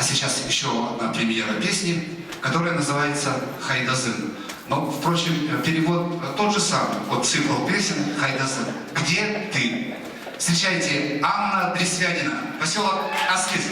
сейчас еще одна премьера песни, которая называется «Хайдазын». Но, впрочем, перевод тот же самый, вот цикл песен «Хайдазын». «Где ты?». Встречайте, Анна Дресвянина, поселок Аскиз.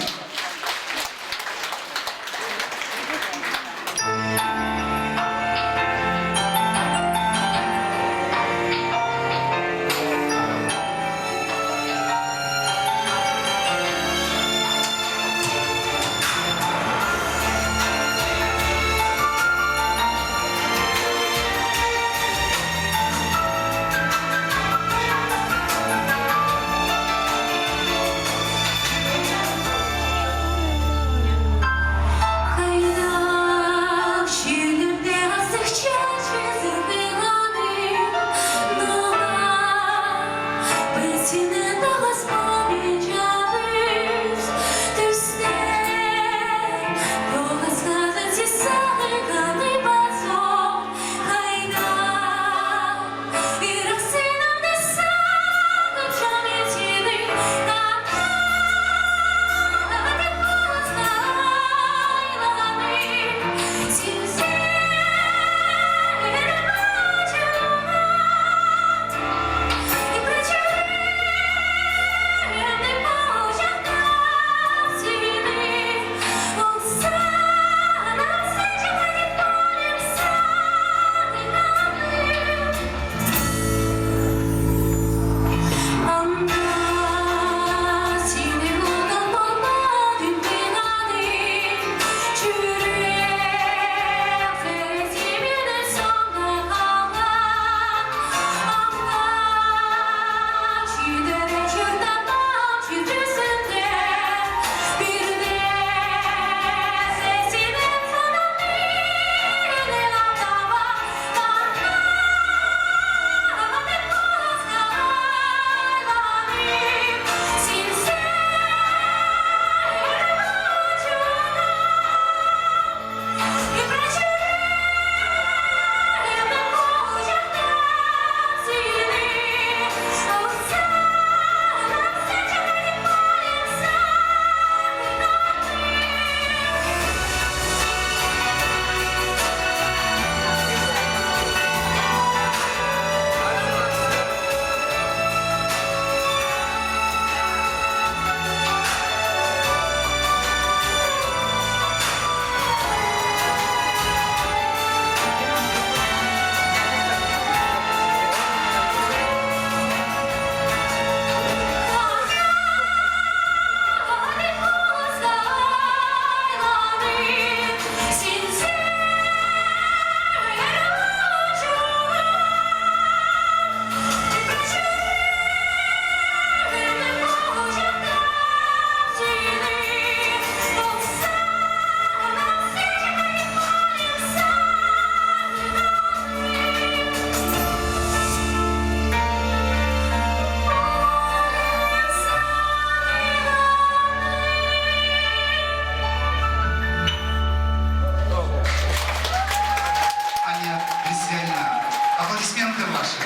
Аплодисменты ваши.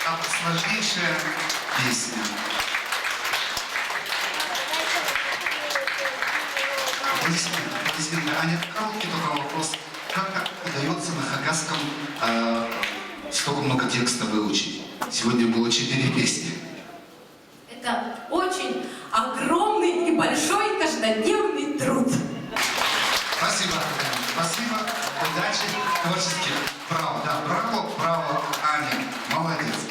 Там сложнейшая песня. Аплодисменты. Аня, короткий только вопрос. Как удается на хакасском столько много текста выучить? Сегодня было 4 песни. Это очень огромный и большой каждодневный труд. Спасибо. Спасибо. Удачи. Творческих